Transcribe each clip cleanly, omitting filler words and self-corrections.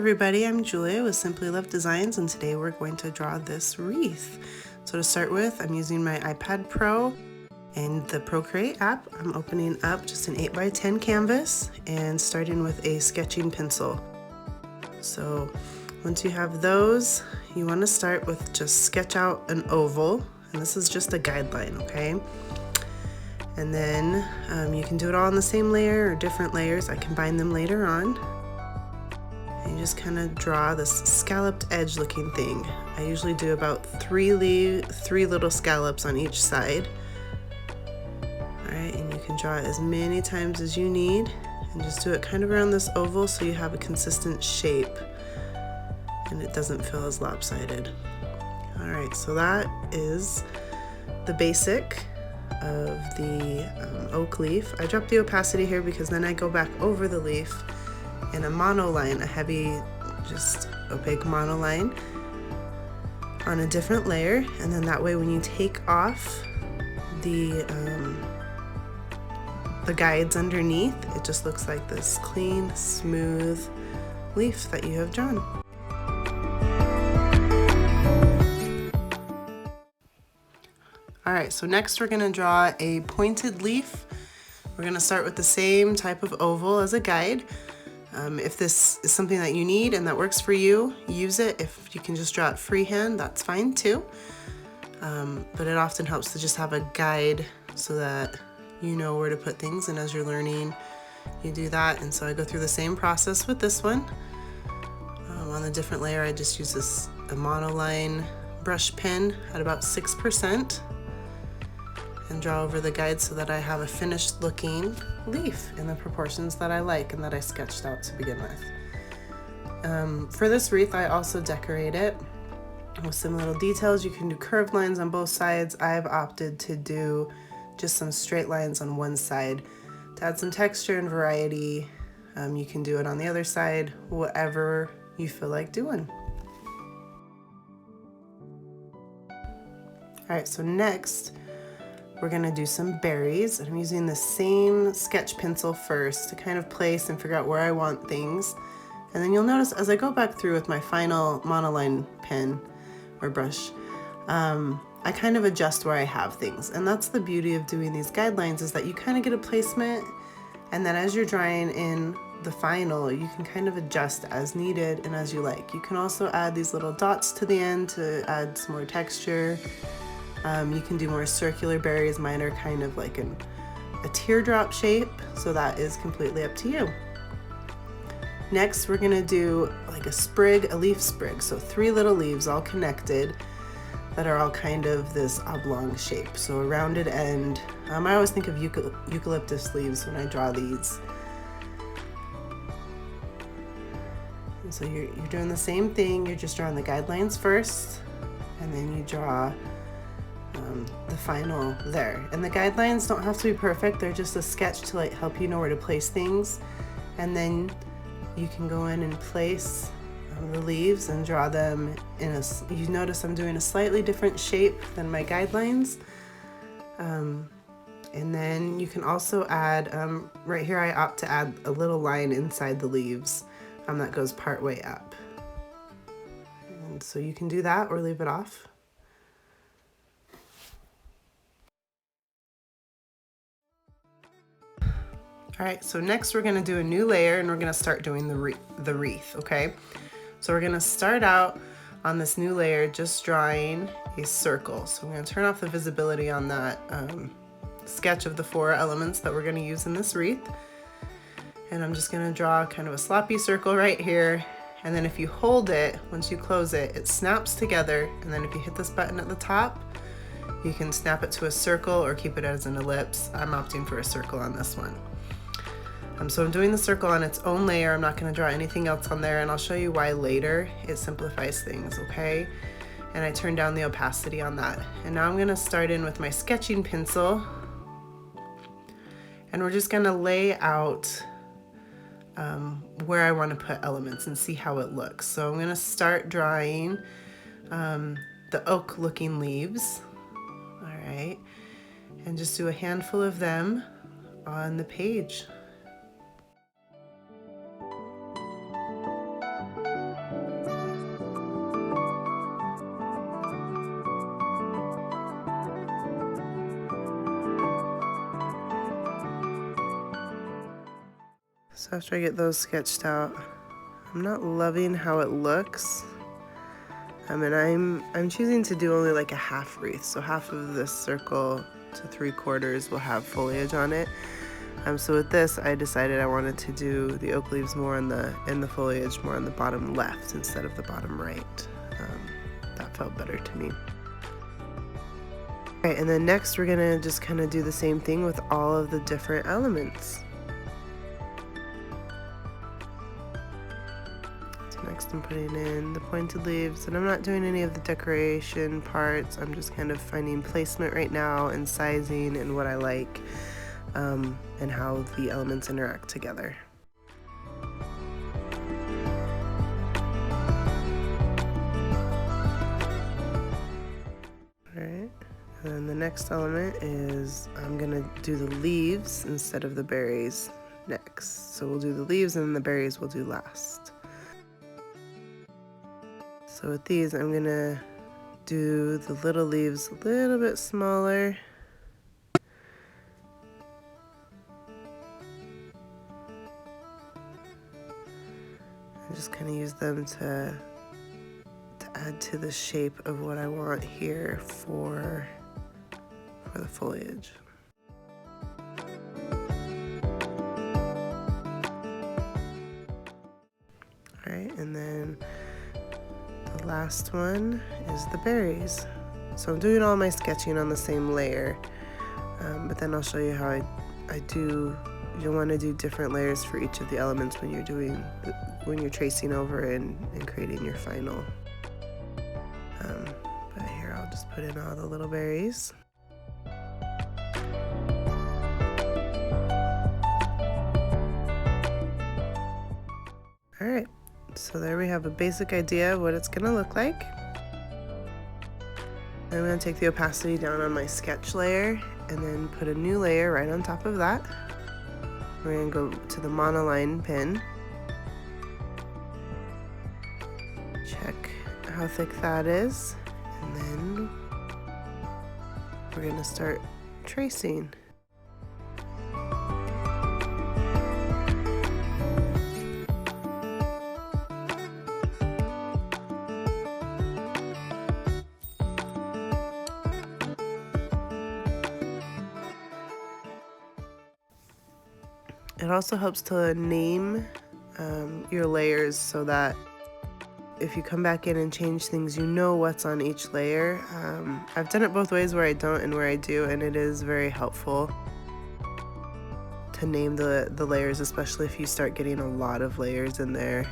everybody, I'm Julia with Simply Love Designs, and today we're going to draw this wreath. So to start with, I'm using my iPad Pro and the Procreate app. I'm opening up just an 8x10 canvas and starting with a sketching pencil. So once you have those, you want to start with just sketch out an oval, and this is just a guideline, okay? And then you can do it all on the same layer or different layers. I combine them later on. And you just kind of draw this scalloped edge looking thing. I usually do about three little scallops on each side. All right, and you can draw it as many times as you need, and just do it kind of around this oval so you have a consistent shape and it doesn't feel as lopsided. All right, so that is the basic of the oak leaf. I dropped the opacity here because then I go back over the leaf in a monoline, a heavy, just opaque monoline on a different layer, and then that way when you take off the guides underneath, it just looks like this clean, smooth leaf that you have drawn. All right, so next we're gonna draw a pointed leaf. We're gonna start with the same type of oval as a guide. If this is something that you need and that works for you, use it. If you can just draw it freehand, that's fine too. But it often helps to just have a guide so that you know where to put things, and as you're learning, you do that. And so I go through the same process with this one. On the different layer, I just use a monoline brush pen at about 6%. And draw over the guide so that I have a finished looking leaf in the proportions that I like and that I sketched out to begin with. For this wreath, I also decorate it with some little details. You can do curved lines on both sides. I've opted to do just some straight lines on one side to add some texture and variety. You can do it on the other side, whatever you feel like doing. All right, so next, we're gonna do some berries. I'm using the same sketch pencil first to kind of place and figure out where I want things. And then you'll notice as I go back through with my final monoline pen or brush, I kind of adjust where I have things. And that's the beauty of doing these guidelines, is that you kind of get a placement, and then as you're drawing in the final, you can kind of adjust as needed and as you like. You can also add these little dots to the end to add some more texture. You can do more circular berries. Mine are kind of like a teardrop shape, so that is completely up to you. Next, we're gonna do like a sprig, a leaf sprig. So 3 little leaves all connected that are all kind of this oblong shape. So a rounded end. I always think of eucalyptus leaves when I draw these. And so you're doing the same thing. You're just drawing the guidelines first, and then you draw the final there. And the guidelines don't have to be perfect. They're just a sketch to like help you know where to place things. And then you can go in and place the leaves and draw them in a, you notice I'm doing a slightly different shape than my guidelines. And then you can also add, right here I opt to add a little line inside the leaves that goes part way up. And so you can do that or leave it off. All right, so next we're gonna do a new layer, and we're gonna start doing the wreath, okay? So we're gonna start out on this new layer just drawing a circle. So I'm gonna turn off the visibility on that sketch of the 4 elements that we're gonna use in this wreath. And I'm just gonna draw kind of a sloppy circle right here. And then if you hold it, once you close it, it snaps together. And then if you hit this button at the top, you can snap it to a circle or keep it as an ellipse. I'm opting for a circle on this one. So I'm doing the circle on its own layer. I'm not gonna draw anything else on there, and I'll show you why later. It simplifies things, okay? And I turn down the opacity on that. And now I'm gonna start in with my sketching pencil, and we're just gonna lay out where I wanna put elements and see how it looks. So I'm gonna start drawing the oak looking leaves, all right? And just do a handful of them on the page. So after I get those sketched out, I'm not loving how it looks. And I'm choosing to do only like a half wreath. So half of this circle to 3/4 will have foliage on it. So with this, I decided I wanted to do the oak leaves more in the foliage more on the bottom left instead of the bottom right. That felt better to me. Alright, and then next we're gonna just kind of do the same thing with all of the different elements. So next I'm putting in the pointed leaves, and I'm not doing any of the decoration parts. I'm just kind of finding placement right now and sizing and what I like, and how the elements interact together. Alright, and then the next element is I'm gonna do the leaves instead of the berries next. So we'll do the leaves and then the berries we'll do last. So with these, I'm gonna do the little leaves a little bit smaller. I just kind of use them to add to the shape of what I want here for the foliage. Alright, and then the last one is the berries. So I'm doing all my sketching on the same layer, but then I'll show you how I do. You'll want to do different layers for each of the elements when you're tracing over and creating your final. But here I'll just put in all the little berries. Alright, so there we have a basic idea of what it's going to look like. I'm going to take the opacity down on my sketch layer and then put a new layer right on top of that. We're going to go to the monoline pin. Check how thick that is, and then we're going to start tracing. It also helps to name your layers so that if you come back in and change things, you know what's on each layer. I've done it both ways, where I don't and where I do, and it is very helpful to name the layers, especially if you start getting a lot of layers in there.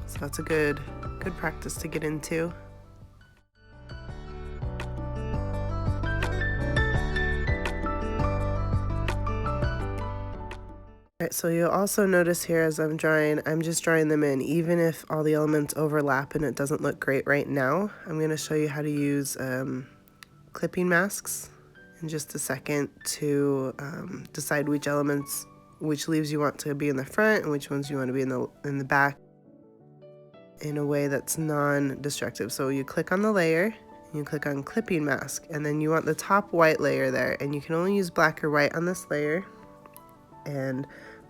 So that's a good practice to get into. Alright, so you'll also notice here as I'm drawing, I'm just drawing them in. Even if all the elements overlap and it doesn't look great right now, I'm going to show you how to use clipping masks in just a second to decide which leaves you want to be in the front and which ones you want to be in the back in a way that's non-destructive. So you click on the layer, and you click on clipping mask, and then you want the top white layer there, and you can only use black or white on this layer. And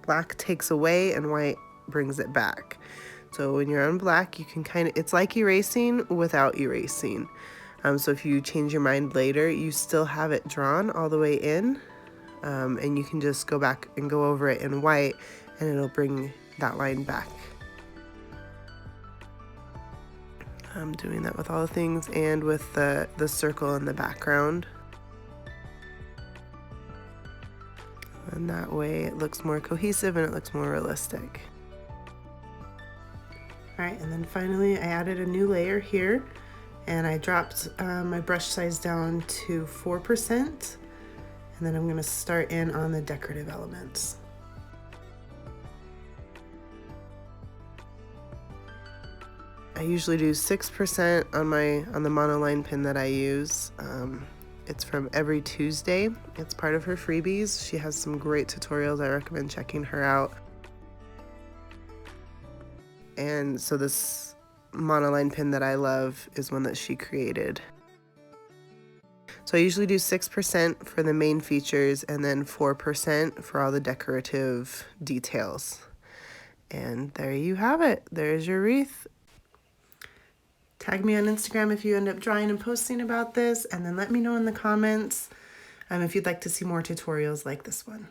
black takes away and white brings it back. So when you're on black, you can it's like erasing without erasing. So if you change your mind later, you still have it drawn all the way in, and you can just go back and go over it in white, and it'll bring that line back. I'm doing that with all the things and with the circle in the background. And that way it looks more cohesive and it looks more realistic. Alright, and then finally I added a new layer here, and I dropped my brush size down to 4%, and then I'm going to start in on the decorative elements. I usually do 6% on the monoline pin that I use. It's from Every Tuesday. It's part of her freebies. She has some great tutorials. I recommend checking her out. And so this monoline pin that I love is one that she created. So I usually do 6% for the main features and then 4% for all the decorative details. And there you have it. There's your wreath. Tag me on Instagram if you end up drawing and posting about this, and then let me know in the comments if you'd like to see more tutorials like this one.